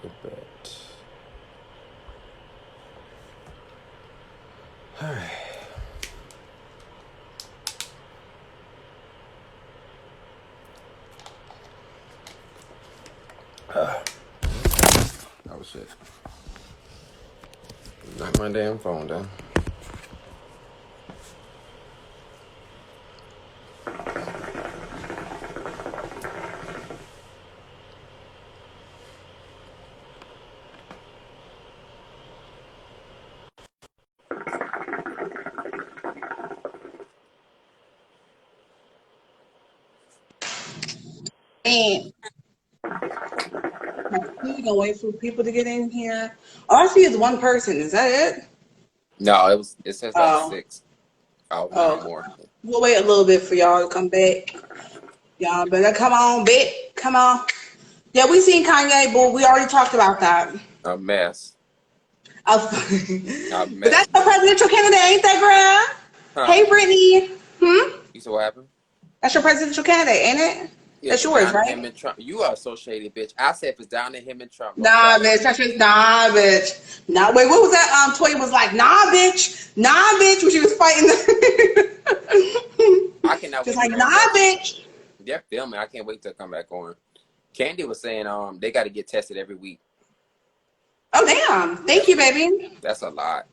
a bit. All right. Oh shit. Knock my damn phone down. And we're gonna wait for people to get in here. All I see is one person. Is that it? No, it says like Oh, 6. Oh, no oh. more. We'll wait a little bit for y'all to come back. Y'all better come on, bitch. Come on. Yeah, we seen Kanye, but we already talked about that. A mess. Oh, A but mess, that's the man. presidential candidate, ain't that, girl? Huh? Hey, Brittany. You said what happened? That's your presidential candidate, ain't it? If That's it's yours, down to him right? and Trump, you are so shady, bitch. I said if it's down to him and Trump, don't Nah, try it. bitch. That's just nah, bitch. Nah, wait. What was that? Toy was like, nah, bitch. Nah, bitch. When she was fighting. I cannot Just wait to like, go. nah, bitch. They're filming. I can't wait to come back on. Candy was saying they got to get tested every week. Oh, damn. Thank you, baby. That's a lot.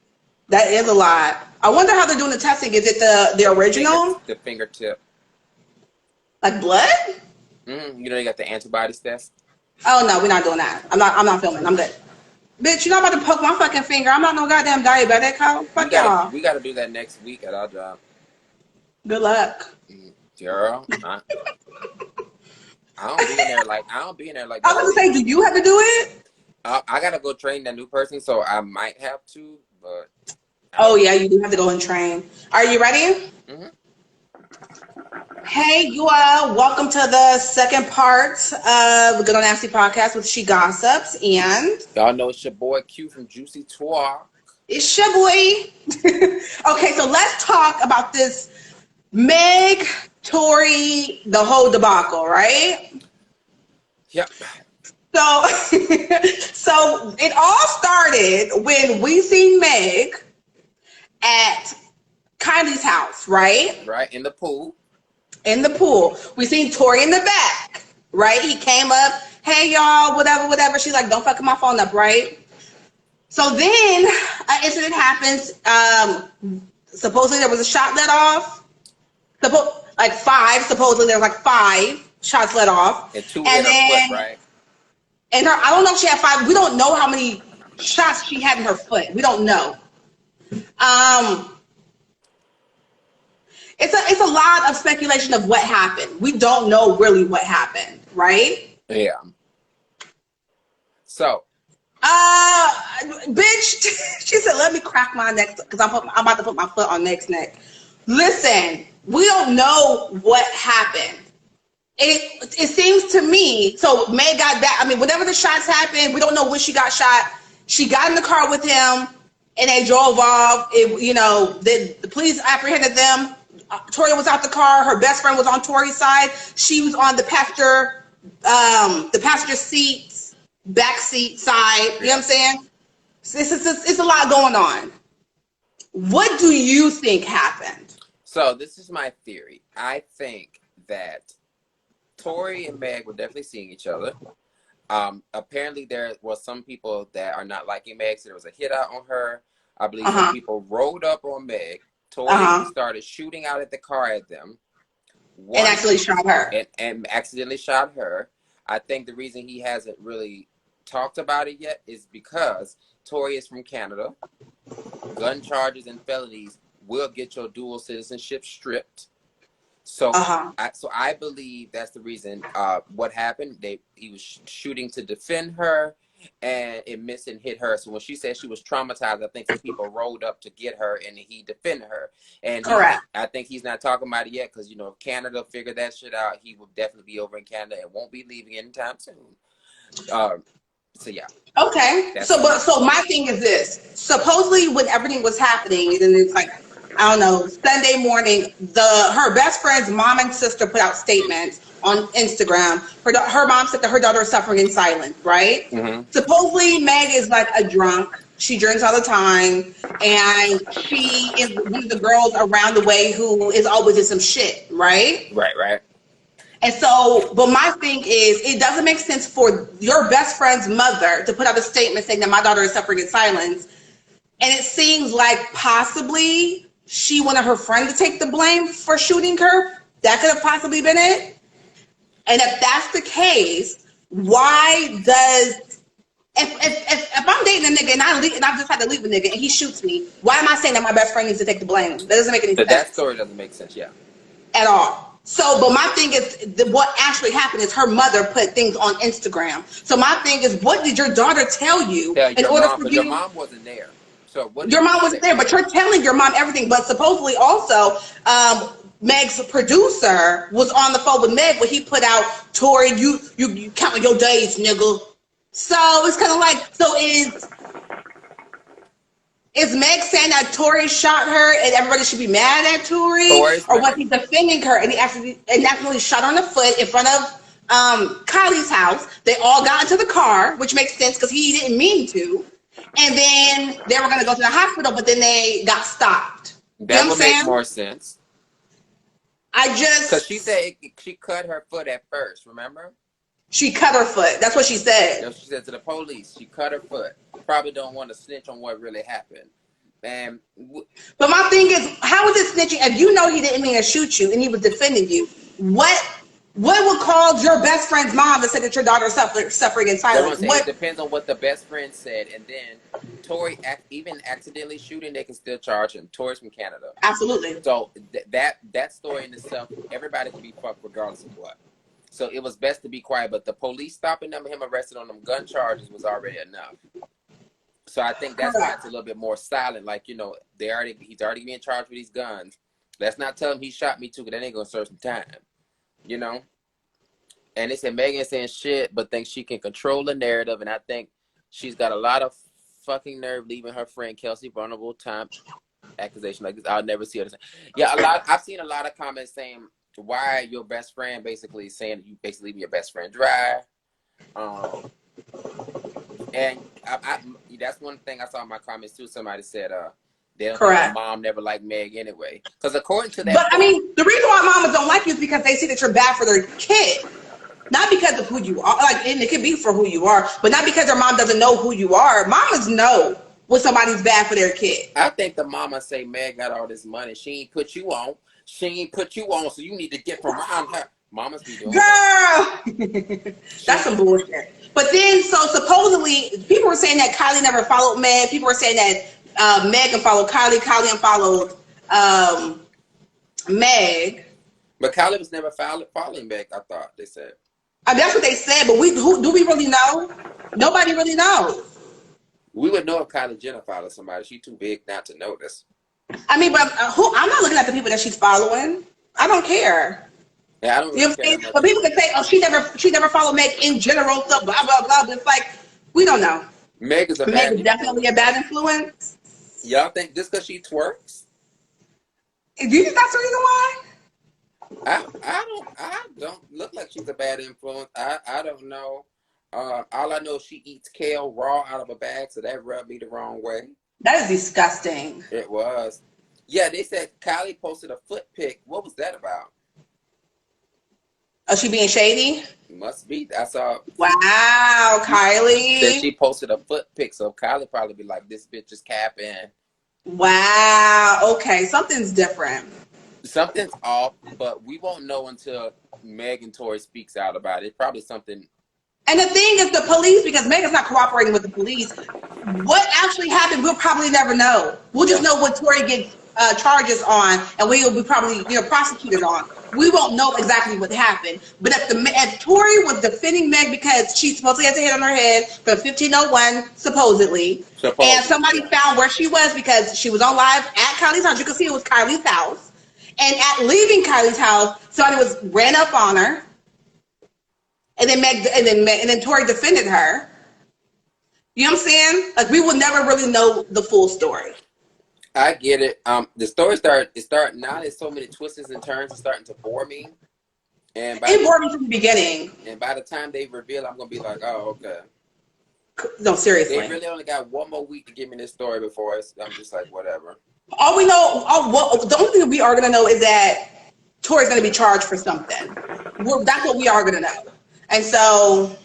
That is a lot. I wonder how they're doing the testing. Is it the original? The fingertip. Like blood? You know they got the antibodies test. Oh no, we're not doing that. I'm not filming. I'm good. Bitch, you're not about to poke my fucking finger. I'm not no goddamn diabetic. How? Fuck y'all. We gotta do that next week at our job. Good luck. Girl, I don't be in there like I that. was gonna say, do you have to do it? I gotta go train that new person, so I might have to, but. Oh yeah, you do have to go and train. Are you ready? Mm-hmm. Hey, you all. Welcome to the second part of the Good on Nasty podcast with She Gossips, and Y'all know it's your boy Q from JuiceWrld. it's your boy. Okay, so let's talk about this Meg, Tory, the whole debacle, right? Yep. So, so it all started when we seen Meg at Kylie's house, right? Right in the pool. In the pool. We seen Tory in the back, right? He came up, hey y'all, whatever, whatever. She's like, don't fuck my phone up, right? So then an incident happens. Supposedly there was a shot let off. Like 5. Supposedly there was like 5 shots let off. And 2 in And her foot, then, right? and her, I don't know if she had 5. We don't know how many shots she had in her foot. We don't know. It's a lot of speculation of what happened. We don't know really what happened, right? Yeah. So. Bitch, she said, let me crack my neck because I'm about to put my foot on Meg's neck. Listen, we don't know what happened. It seems to me, so Meg got back. I mean, whenever the shots happened, we don't know when she got shot. She got in the car with him and they drove off. The police apprehended them. Tory was out the car. Her best friend was on Tory's side. She was on the passenger seat, back seat side. You know what I'm saying? It's a lot going on. What do you think happened? So this is my theory. I think that Tory and Meg were definitely seeing each other. Apparently there was some people that are not liking Meg, so there was a hit out on her. I believe some people rolled up on Meg. Tory started shooting out at the car at them. And actually shot her. And accidentally shot her. I think the reason he hasn't really talked about it yet is because Tory is from Canada. Gun charges and felonies will get your dual citizenship stripped. So, I believe that's the reason. What happened? He was shooting to defend her, and it missed and hit her. So when she said she was traumatized, I think some people rolled up to get her, and he defended her. And I think he's not talking about it yet because if Canada figured that shit out, he will definitely be over in Canada and won't be leaving anytime soon. So yeah. Okay. So my thing is this. Supposedly when everything was happening, and it's like I don't know, Sunday morning, her best friend's mom and sister put out statements on Instagram. Her mom said that her daughter is suffering in silence, right? Mm-hmm. Supposedly, Meg is like a drunk. She drinks all the time, and she is one of the girls around the way who is always in some shit, right? Right. And so, but my thing is, it doesn't make sense for your best friend's mother to put out a statement saying that my daughter is suffering in silence. And it seems like possibly she wanted her friend to take the blame for shooting her. That could have possibly been it. And if that's the case, why does if I'm dating a nigga and I just had to leave a nigga and he shoots me, why am I saying that my best friend needs to take the blame? That doesn't make any sense. That story doesn't make sense, yeah. At all. So, but my thing is, what actually happened is her mother put things on Instagram. So my thing is, what did your daughter tell you in order for you? Your mom wasn't there. So what? Your mom wasn't there, but you're telling your mom everything. But supposedly also, Meg's producer was on the phone with Meg when he put out, Tory, you counting your days, nigga. So it's kind of like, so is Meg saying that Tory shot her and everybody should be mad at Tory? Or was he defending her and he accidentally shot her in the foot in front of Kylie's house? They all got into the car, which makes sense because he didn't mean to. And then they were going to go to the hospital, but then they got stopped. That would make more sense. Because she said she cut her foot at first, remember? She cut her foot. That's what she said. That's what she said to the police. She cut her foot. Probably don't want to snitch on what really happened. But my thing is, how is it snitching? If you know he didn't mean to shoot you and he was defending you, what would cause your best friend's mom to say that your daughter is suffering in silence? It depends on what the best friend said. And then Tory, even accidentally shooting, they can still charge him. Tory's from Canada. Absolutely. So that story in itself, everybody can be fucked regardless of what. So it was best to be quiet. But the police stopping them and him arrested on them gun charges was already enough. So I think that's why it's a little bit more silent. Like, you know, he's already being charged with these guns. Let's not tell him he shot me too, because that ain't going to serve some time. You know? And they said Megan saying shit, but thinks she can control the narrative. And I think she's got a lot of fucking nerve leaving her friend Kelsey vulnerable time accusation like this. I'll never see her. Yeah, I've seen a lot of comments saying, why your best friend basically saying you basically leaving your best friend dry. And I that's one thing I saw in my comments too. Somebody said they don't think mom never liked Meg anyway. Because according to that, but I mean, the reason why mamas don't like you is because they see that you're bad for their kid, not because of who you are. Like, and it could be for who you are, but not because their mom doesn't know who you are. Mamas know when somebody's bad for their kid. I think the mama say Meg got all this money. She ain't put you on. She ain't put you on, so you need to get from around her. Mamas be doing Girl, that's some bullshit. But then, so supposedly, people were saying that Kylie never followed Meg. People were saying that Meg followed Kylie. Kylie followed Meg. But Kylie was never following Meg, I thought they said. That's what they said, but do we really know? Nobody really knows. We would know if Kylie Jenner followed somebody. She's too big not to know this. I mean, but I'm not looking at the people that she's following. I don't care. Yeah, I don't really you know what I'm saying? But people can say, "Oh, she never followed Meg in general." So blah blah blah. But it's like we don't know. Meg is definitely a bad influence. Y'all think just because she twerks? Do you think that's the reason why? I don't look like she's a bad influence. I don't know. All I know is she eats kale raw out of a bag, so that rubbed me the wrong way. That is disgusting. It was. Yeah, they said Kylie posted a foot pic. What was that about? Oh, she being shady? Must be. I saw. Wow, Kylie. That she posted a foot pic, so Kylie probably be like, "This bitch is capping." Wow. Okay, something's different. Something's off, but we won't know until Meg and Tory speaks out about it. It's probably something. And the thing is, the police, because Megan's not cooperating with the police, what actually happened, we'll probably never know. We'll just know what Tory gets charges on, and we will be probably prosecuted on. We won't know exactly what happened. But if Tory was defending Meg because she supposedly has a hit on her head from 1501, supposedly, and somebody found where she was because she was on live at Kylie's house. You can see it was Kylie's house. And at leaving Kylie's house, somebody ran up on her. And then Tory defended her. You know what I'm saying? Like, we will never really know the full story. I get it. The story start now. There's so many twists and turns. It's starting to bore me. And It bored me from the beginning. by the time they reveal, I'm gonna be like, oh, okay. No, seriously. They really only got one more week to give me this story before I'm just like, whatever. All we know, the only thing we are gonna know is that Tory's gonna be charged for something. That's what we are gonna know. And so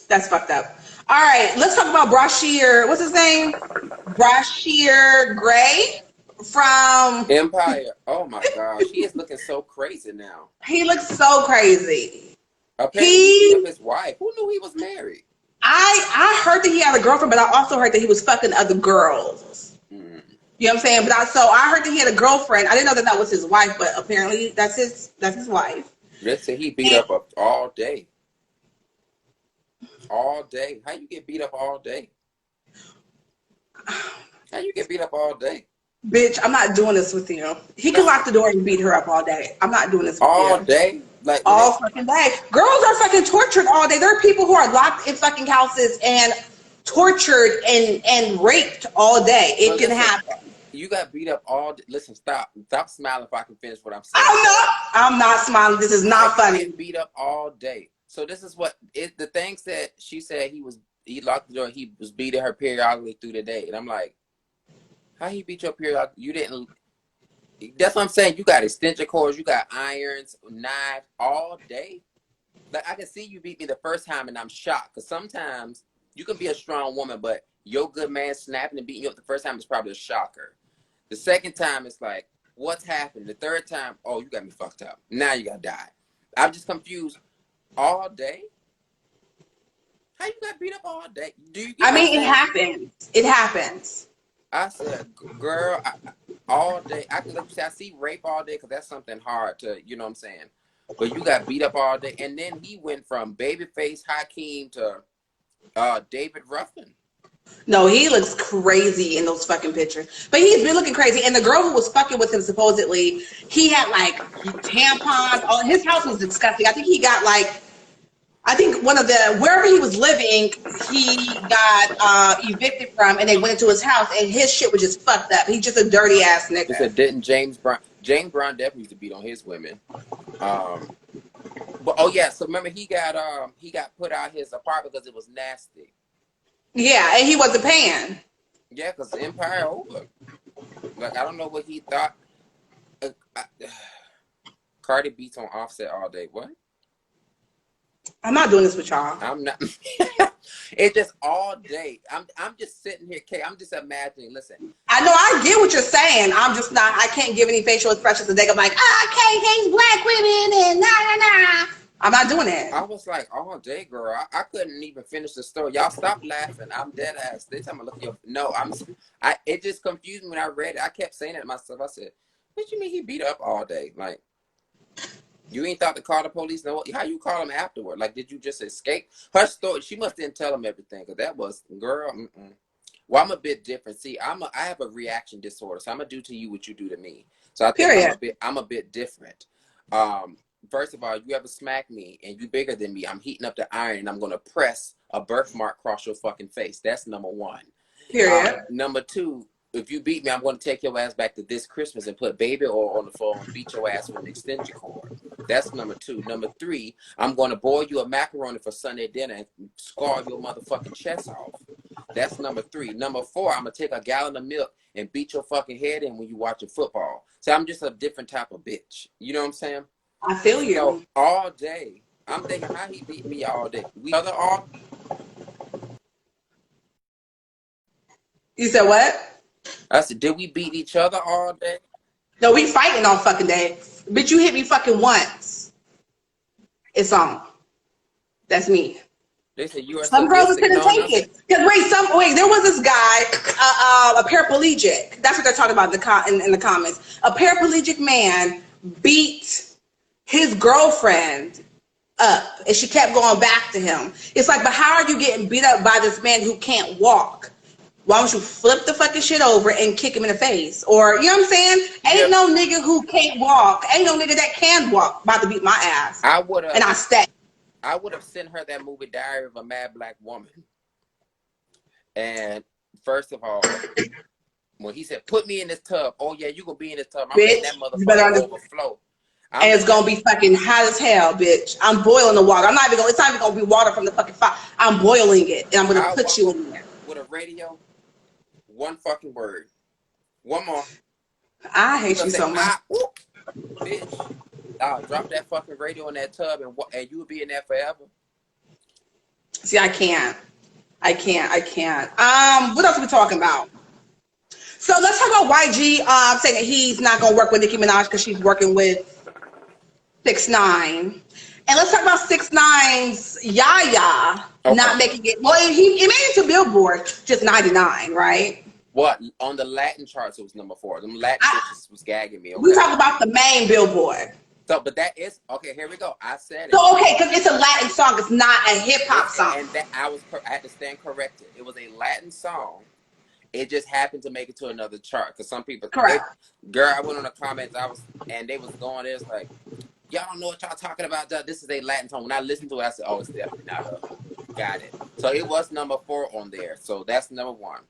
that's fucked up. All right, let's talk about Bryshere. What's his name? Bryshere Gray from Empire. Oh my gosh, he is looking so crazy now. He looks so crazy. Apparently, he beat up his wife. Who knew he was married? I heard that he had a girlfriend, but I also heard that he was fucking other girls. Mm. You know what I'm saying? But I heard that he had a girlfriend. I didn't know that was his wife, but apparently that's his wife. Let's say he beat up all day. All day. How you get beat up all day? How you get beat up all day? Bitch, I'm not doing this with you. He can lock the door and beat her up all day. I'm not doing this with you. All day? Like all fucking day. Girls are fucking tortured all day. There are people who are locked in fucking houses and tortured and raped all day. It can happen. You got beat up all day. Listen, stop smiling if I can finish what I'm saying. I'm not smiling. This is not funny. Beat up all day. So this is what the things that she said he locked the door. He was beating her periodically through the day, and I'm like, how he beat your period? You didn't. That's what I'm saying. You got extension cords, you got irons, knives all day. Like I can see you beat me the first time, and I'm shocked because sometimes you can be a strong woman, but your good man snapping and beating you up the first time is probably a shocker. The second time, it's like, what's happened? The third time, oh, you got me fucked up. Now you gotta die. I'm just confused. All day? How you got beat up all day? It happens. It happens. I said, girl, all day. I see rape all day because that's something hard to, you know what I'm saying? But you got beat up all day. And then he went from Babyface Hakeem to David Ruffin. No, he looks crazy in those fucking pictures. But he's been looking crazy. And the girl who was fucking with him, supposedly, he had like tampons. Oh, his house was disgusting. I think he got like, wherever he was living, he got evicted from, and they went into his house, and his shit was just fucked up. He's just a dirty ass nigga. He said, didn't James Brown definitely used to beat on his women. But oh yeah, so remember he got put out his apartment because it was nasty. Yeah, and he wasn't paying. Yeah, because the Empire over. Like I don't know what he thought. Cardi beats on Offset all day. What? I'm not doing this with y'all. I'm not. It's just all day. I'm just sitting here. I'm just imagining. Listen. I know. I get what you're saying. I'm just not. I can't give any facial expressions today. I'm like, I can't hate black women and nah. I'm not doing it. I was like, all day, girl. I couldn't even finish the story. Y'all stop laughing. I'm dead ass. They tell me look at your. No, it just confused me when I read it. I kept saying it to myself. I said, what you mean he beat up all day? Like. You ain't thought to call the police? No, how you call them afterward? Like, did you just escape? Her story, she must didn't tell him everything because that was, girl. Well, I'm a bit different. See, I have a reaction disorder, so I'm gonna do to you what you do to me. So I think I'm a bit different. First of all, you ever smack me and you bigger than me, I'm heating up the iron and I'm gonna press a birthmark across your fucking face. That's number one. Period. Number two. If you beat me, I'm going to take your ass back to this Christmas and put baby oil on the phone and beat your ass with an extension cord. That's number two. Number three, I'm going to boil you a macaroni for Sunday dinner and scar your motherfucking chest off. That's number three. Number four, I'm going to take a gallon of milk and beat your fucking head in when you watching football. So I'm just a different type of bitch. You know what I'm saying? I feel you. So all day, I'm thinking how he beat me all day. You said what? I said, did we beat each other all day? No, we fighting all fucking day. Bitch, you hit me fucking once. It's on. That's me. They said you are some girls couldn't take it. Wait, there was this guy, a paraplegic. That's what they're talking about in the comments. A paraplegic man beat his girlfriend up, and she kept going back to him. It's like, but how are you getting beat up by this man who can't walk? Why don't you flip the fucking shit over and kick him in the face? Or, you know what I'm saying? Ain't no nigga who can't walk. Ain't no nigga that can walk about to beat my ass. I would have. And I stay. I would have sent her that movie Diary of a Mad Black Woman. And first of all, when he said, "Put me in this tub," oh yeah, you gonna be in this tub. I'm Bitch, letting that you better motherfucker overflow. and it's gonna be fucking hot as hell, bitch. I'm boiling the water. It's not even gonna be water from the fucking fire. I'm boiling it, and I'm gonna I put walk you up in there. with a radio, one fucking word, one more. I He hate gonna you say, so much. whoop, bitch. Drop that fucking radio in that tub, and you will be in there forever. See, I can't. What else are we talking about? So let's talk about YG saying that he's not gonna work with Nicki Minaj because she's working with 6ix9ine. And let's talk about 6ix9ine's Yaya Okay. not making it. Well, he made it to Billboard, just 99, right? What on the Latin charts? It was number 4. Them Latin bitches was gagging me. We Okay. talk about the main Billboard. So, but that is okay. Here we go. I said it. So okay, because it's a Latin song, it's not a hip hop song. And that I had to stand corrected. It was a Latin song. It just happened to make it to another chart because some people. Correct. Girl, I went on the comments. And they was going. It's like, y'all don't know what y'all talking about. This is a Latin song. When I listened to it, I said, oh, it's definitely not her. Got it. So it was number 4 on there. So that's number 1.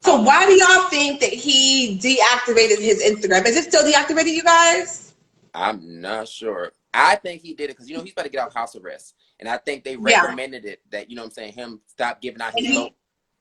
So why do y'all think that he deactivated his Instagram? Is it still deactivated, you guys? I'm not sure. I think he did it because, he's about to get out house arrest. And I think they recommended it that, what I'm saying, him stop giving out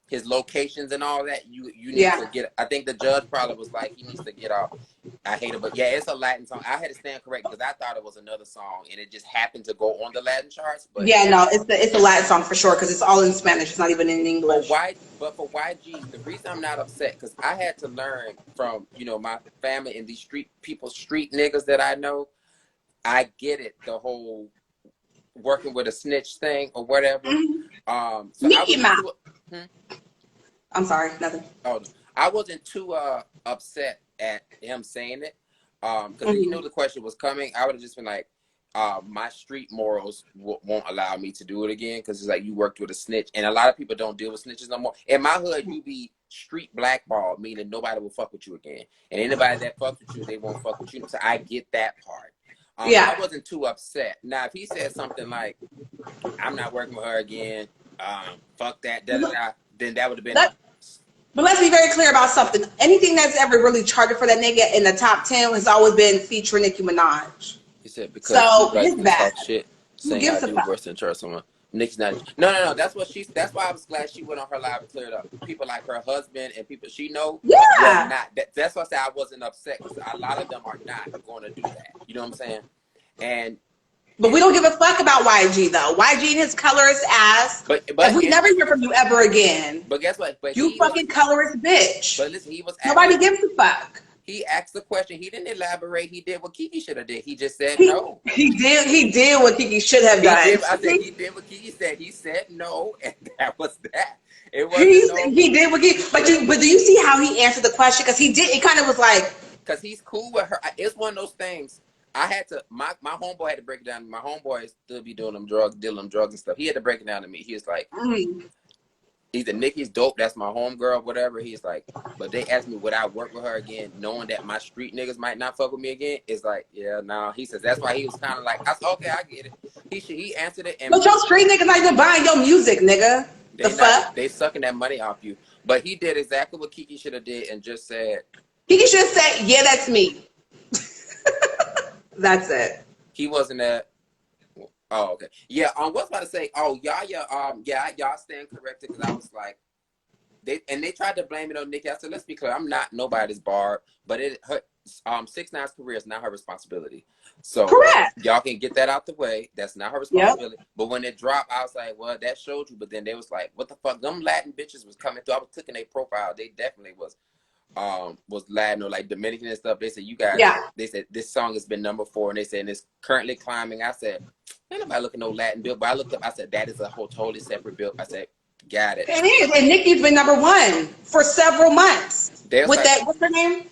his locations and all that. You need to get, I think the judge probably was like, he needs to get out. I hate it. But yeah, it's a Latin song. I had to stand correct because I thought it was another song and it just happened to go on the Latin charts. But yeah, no, it's a Latin song for sure because it's all in Spanish. It's not even in English. But for YG, the reason I'm not upset, because I had to learn from, my family and these street niggas that I know. I get it, the whole working with a snitch thing or whatever. I'm sorry, nothing. Oh, no. I wasn't too upset at him saying it because he knew the question was coming. I would have just been like, my street morals won't allow me to do it again because it's like you worked with a snitch, and a lot of people don't deal with snitches no more. In my hood, you be street blackballed, meaning nobody will fuck with you again, and anybody that fucks with you, they won't fuck with you. So I get that part. I wasn't too upset. Now, if he said something like, "I'm not working with her again," fuck that, then that would have been. But let's be very clear about something. Anything that's ever really charted for that nigga in the top 10 has always been featuring Nicki Minaj. He said because his bad. Shit, saying I do worse than trust someone. Nicki's not. No. That's why I was glad she went on her live and cleared up. People like her husband and people she know. Yeah. Not. That's why I said I wasn't upset because a lot of them are not going to do that. You know what I'm saying? But we don't give a fuck about YG though. YG and his colorist ass. But we never hear from you ever again. But guess what? You fucking colorist bitch. But listen, nobody gives a fuck. He asked the question. He didn't elaborate. He did what Kiki should have did. He just said no. He did what Kiki should have done. He did what Kiki said. He said no, and that was that. It wasn't he did what Kiki. But do you see how he answered the question? Because he did. It kind of was like. Because he's cool with her. It's one of those things. I had to. My homeboy had to break it down. My homeboy still be doing them drugs, dealing them drugs and stuff. He had to break it down to me. He was like. Either Nicki's dope, that's my homegirl, whatever. He's like, but they asked me would I work with her again, knowing that my street niggas might not fuck with me again. It's like, yeah, no. He says that's why he was kind of like, I said, okay, I get it. He answered it. But your street niggas not even buying your music, nigga. They sucking that money off you. But he did exactly what Kiki should have did and just said. Kiki should have said, yeah, that's me. That's it. He wasn't that. Oh, okay. Yeah, what's about to say? Oh, y'all stand corrected because I was like, they tried to blame it on Nicki. I said, let's be clear, I'm not nobody's barb, but 6ix9ine's career is not her responsibility. So correct. Y'all can get that out the way. That's not her responsibility. Yep. But when it dropped, I was like, well, that showed you. But then they was like, what the fuck? Them Latin bitches was coming through. I was clicking their profile. They definitely was Latin or like Dominican and stuff. They said you guys they said this song has been number 4 and they said it's currently climbing. I said, ain't nobody looking no Latin bill, but I looked up, I said that is a whole totally separate bill. I said, got it. It is, and Nicki's been number 1 for several months. What's her name?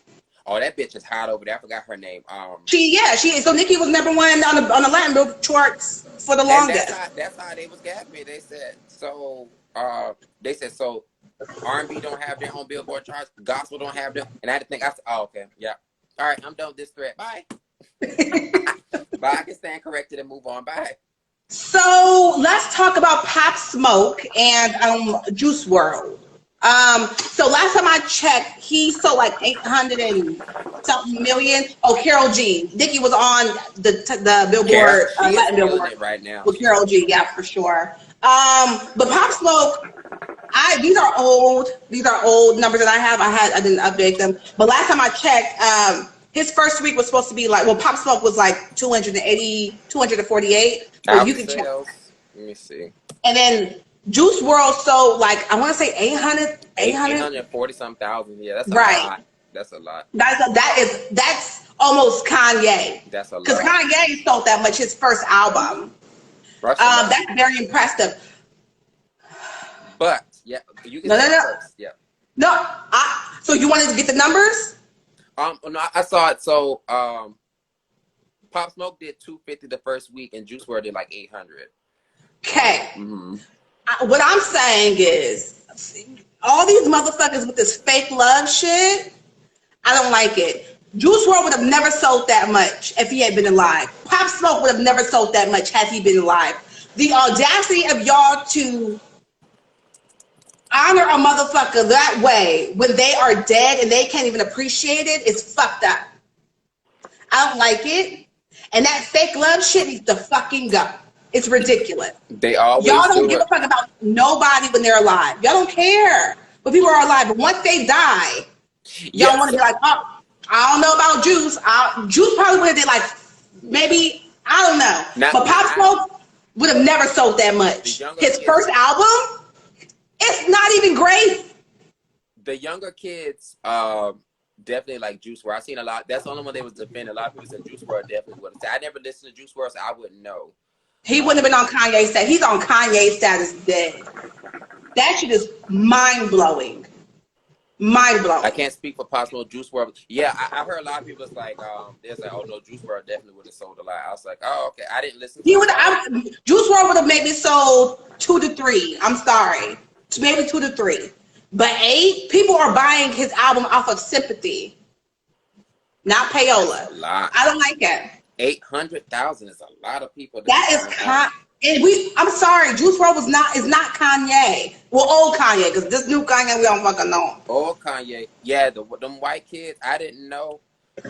Oh, that bitch is hot over there. I forgot her name. She is. So Nicki was number 1 on the Latin bill charts for the longest. That's how they was gabbing me. They said so R&B don't have their own Billboard charts. Gospel don't have them. And I had to think, I said, oh, okay, yeah. All right, I'm done with this thread. Bye. Bye. I can stand corrected and move on. Bye. So let's talk about Pop Smoke and JuiceWrld. So last time I checked, he sold like 800 and something million. Oh, Carol G. Nicki was on the Carol, Billboard, she is Latin killing Billboard it right now. with Carol G. Yeah, for sure. But Pop Smoke, these are old. These are old numbers that I have. I didn't update them. But last time I checked, his first week was supposed to be like, well, Pop Smoke was like 280, 248. But you Album can check. sales. Let me see. And then JuiceWrld sold like, I want to say 800. 840 some thousand. Yeah, that's a Right. lot. That's a lot. That's almost Kanye. That's a Because lot. Kanye sold that much his first album. That's very impressive. But yeah, you can No, say no, no. first. Yeah. No, so you wanted to get the numbers? No, I saw it. So, Pop Smoke did 250 the first week, and JuiceWrld did like 800. Okay. Mm-hmm. What I'm saying is, all these motherfuckers with this fake love shit, I don't like it. JuiceWrld would have never sold that much if he had been alive. Pop Smoke would have never sold that much had he been alive. The audacity of y'all to honor a motherfucker that way when they are dead and they can't even appreciate it is fucked up. I don't like it. And that fake love shit needs to fucking go. It's ridiculous. They always Y'all don't do give it. a fuck about nobody when they're alive. Y'all don't care when people are alive. But once they die, y'all want to be like, oh, I don't know about Juice. Juice probably would have did like, maybe, I don't know. But Pop Smoke would have never sold that much. His first album, it's not even great. The younger kids definitely like JuiceWrld. I've seen a lot. That's the only one they was defending. A lot of people said JuiceWrld definitely would have. I never listened to JuiceWrld, so I wouldn't know. He wouldn't have been on Kanye's status. He's on Kanye's status dead. That shit is mind-blowing. Mind-blowing. I can't speak for Pop Smoke. JuiceWrld. Yeah, I heard a lot of people was like, they're like, oh no, JuiceWrld definitely would have sold a lot. I was like, oh okay, I didn't listen. JuiceWrld would have maybe sold 2 to 3. I'm sorry, maybe 2 to 3, but 8 people are buying his album off of sympathy, not payola. A lot. I don't like it. 800,000 is a lot of people. That is I'm sorry, JuiceWrld is not Kanye. Well, old Kanye, because this new Kanye we don't fucking know. Old Kanye, yeah, them white kids. I didn't know.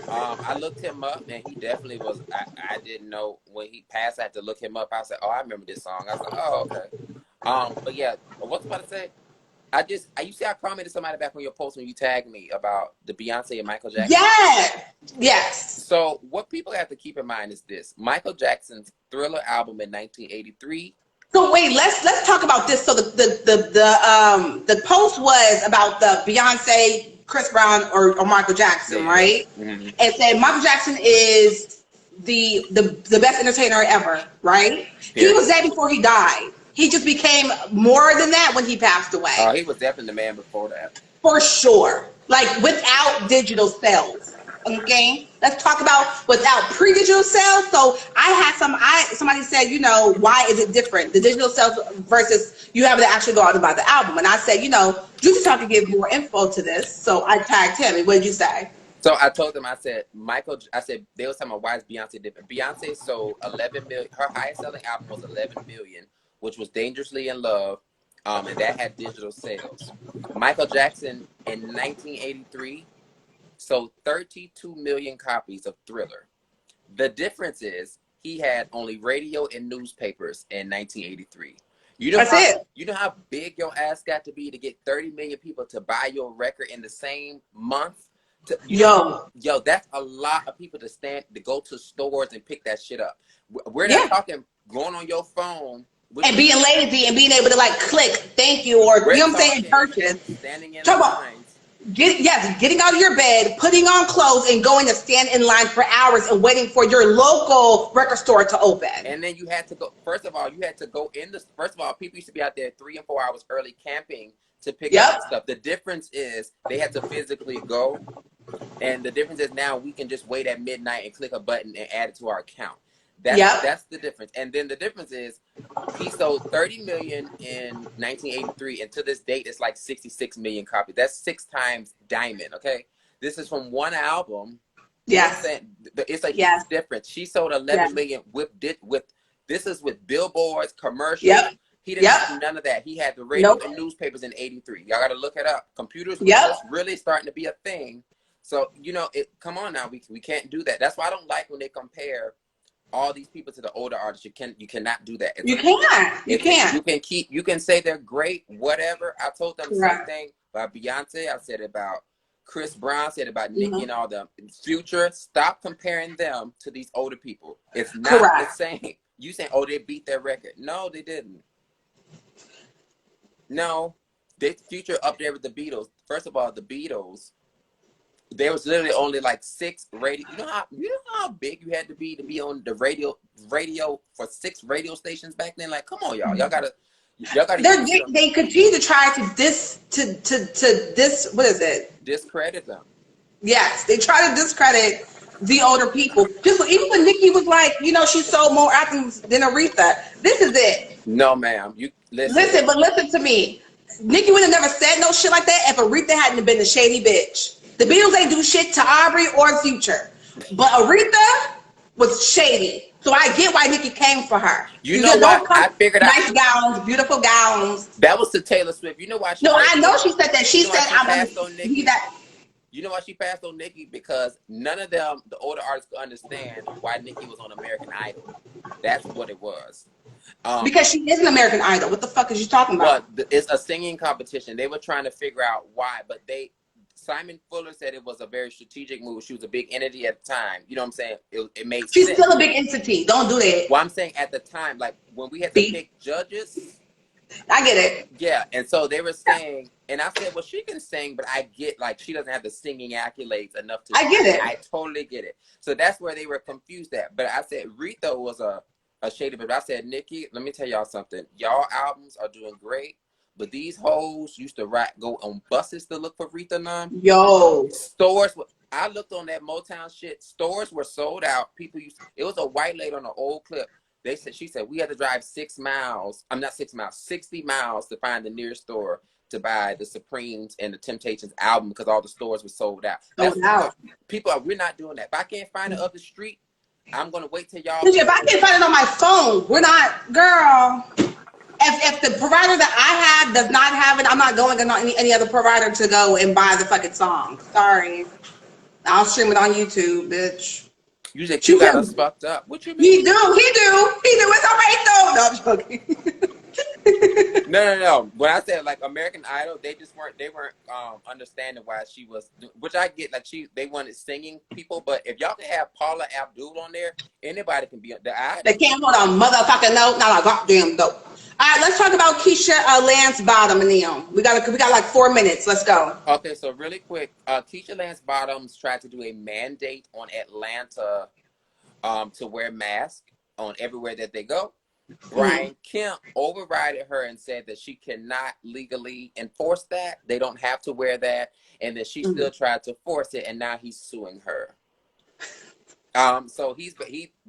I looked him up, and he definitely was. I didn't know when he passed. I had to look him up. I was like, oh, I remember this song. I was like, oh, okay. But yeah, what's about to say? You see, I commented somebody back on your post when you tagged me about the Beyonce and Michael Jackson. Yeah. Yes. So what people have to keep in mind is this: Michael Jackson's Thriller album in 1983. So wait, let's talk about this. So the post was about the Beyonce, Chris Brown, or Michael Jackson, right? Mm-hmm. And said Michael Jackson is the best entertainer ever, right? Yeah. He was dead before he died. He just became more than that when he passed away. Oh, he was definitely the man before that. For sure. Like without digital sales. Okay? Let's talk about without pre-digital sales. So somebody said, why is it different? The digital sales versus you having to actually go out and buy the album. And I said, Juice Talk to give more info to this. So I tagged him. And what did you say? So I told them, I said, they was talking about why is Beyonce different. Beyonce sold 11 million. Her highest selling album was 11 million. Which was Dangerously in Love, and that had digital sales. Michael Jackson in 1983 sold 32 million copies of Thriller. The difference is he had only radio and newspapers in 1983. You know how big your ass got to be to get 30 million people to buy your record in the same month? Yo, that's a lot of people to go to stores and pick that shit up. We're not talking going on your phone. And being lazy and being able to click, thank you, or you know what I'm saying, purchase. Standing in lines. Getting out of your bed, putting on clothes, and going to stand in line for hours and waiting for your local record store to open. And then you had to go. First of all, people used to be out there 3 and 4 hours early camping to pick up stuff. The difference is they had to physically go, and the difference is now we can just wait at midnight and click a button and add it to our account. That's the difference. And then the difference is he sold 30 million in 1983, and to this date it's like 66 million copies. That's 6 times Diamond. Okay, this is from one album. Yes, it's a huge difference. She sold 11 million with this is with billboards, commercials. He didn't have none of that. He had the radio and newspapers in '83. Y'all got to look it up. Computers were just really starting to be a thing. So, you know, come on now. We can't do that. That's why I don't like when they compare all these people to the older artists. You cannot do that. You can't. You can say they're great, whatever. I told them the same thing about Beyonce. I said about Chris Brown, said about Nicki and all them. Future, stop comparing them to these older people. It's not the same. You saying, oh, they beat their record. No, they didn't. No. Future up there with the Beatles. First of all, the Beatles, there was literally only like 6 radio. You know how big you had to be on the radio for 6 radio stations back then? Like, come on, y'all. Y'all gotta they continue to try to what is it? Discredit them. Yes, they try to discredit the older people. Just even when Nicki was like, you know, she sold more albums than Aretha. This is it. No, ma'am. You listen, but listen to me. Nicki would have never said no shit like that if Aretha hadn't been a shady bitch. The Beatles ain't do shit to Aubrey or Future, but Aretha was shady. So I get why Nicki came for her. You know what? I figured out. Nice gowns, beautiful gowns. That was to Taylor Swift. You know why she? No, I know she said that. She said I'm gonna be that. You know why she passed on Nicki? Because none of them, the older artists, could understand why Nicki was on American Idol. That's what it was. Because she is an American Idol. What the fuck is you talking about? Well, it's a singing competition. They were trying to figure out why, but Simon Fuller said it was a very strategic move. She was a big entity at the time. You know what I'm saying? It made She's sense. Still a big entity. Don't do that. Well, I'm saying at the time, like when we had to pick judges. I get it. Yeah, and so they were saying, and I said, well, she can sing, but I get, like, she doesn't have the singing accolades enough to. I get it. I totally get it. So that's where they were confused at. But I said, Aretha was a shady, but I said, Nicki, let me tell y'all something. Y'all albums are doing great. But these hoes used to go on buses to look for Aretha now. Yo. Stores, I looked on that Motown shit. Stores were sold out. It was a white lady on an old clip. She said, we had to drive 60 miles to find the nearest store to buy the Supremes and the Temptations album because all the stores were sold out. We're not doing that. If I can't find it up the street, I'm going to wait till y'all. If I can't find it on my phone, we're not, girl. If the provider that I have does not have it, I'm not going to any other provider to go and buy the fucking song. Sorry. I'll stream it on YouTube, bitch. You said you got us fucked up. What you mean? He do. It's all right though. No, I'm joking. No. When I said like American Idol, they weren't understanding why she was, which I get. Like they wanted singing people, but if y'all can have Paula Abdul on there, anybody can be on there. They can't hold on motherfucking note. Not a goddamn dope. All right, let's talk about Keisha, Lance Bottom, and them. We got like 4 minutes. Let's go. Okay, so really quick, Keisha Lance Bottoms tried to do a mandate on Atlanta to wear masks on everywhere that they go. Brian Kemp overrided her and said that she cannot legally enforce that. They don't have to wear that, and that she still tried to force it, and now he's suing her. So he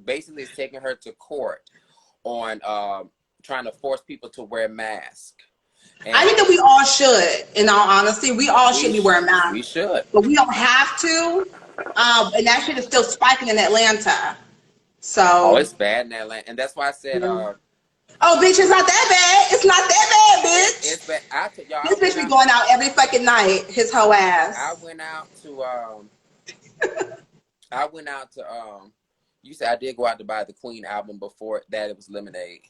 basically is taking her to court on trying to force people to wear masks. And I think that we all should, in all honesty. We all should be wearing masks. We should. But we don't have to. And that shit is still spiking in Atlanta. So. Oh, it's bad in Atlanta. And that's why I said, oh, bitch, it's not that bad. It's not that bad, bitch. It's bad. This bitch be going out every fucking night, his whole ass. I went out to, you said I did go out to buy the Queen album before that. It was Lemonade.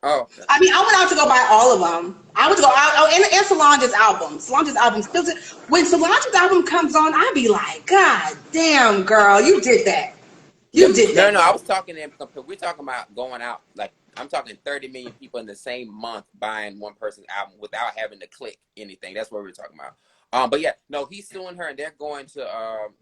Oh. I mean, I went out to go buy all of them. I would go out and Solange's album. Solange's album still. When Solange's album comes on, I be like, God damn, girl, you did that. You did that. No, I was talking. We're talking about going out. Like I'm talking 30 million people in the same month buying one person's album without having to click anything. That's what we're talking about. But yeah, no, he's suing her, and they're going to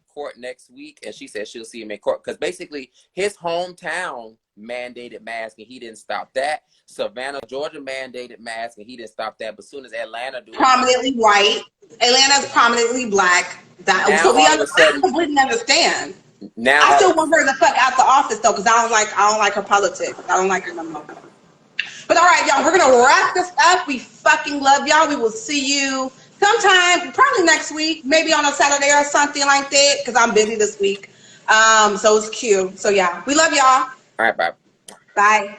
court next week. And she said she'll see him in court because basically his hometown mandated masks and he didn't stop that. Savannah, Georgia mandated masks and he didn't stop that. But as soon as Atlanta do prominently white, Atlanta's prominently black. So I completely understand. Now I still want her to fuck out the office though, because I don't like her politics. I don't like her no more. But all right, y'all, we're gonna wrap this up. We fucking love y'all. We will see you sometime, probably next week, maybe on a Saturday or something like that, because I'm busy this week. So it's cute. So yeah, we love y'all. All right, bye. Bye.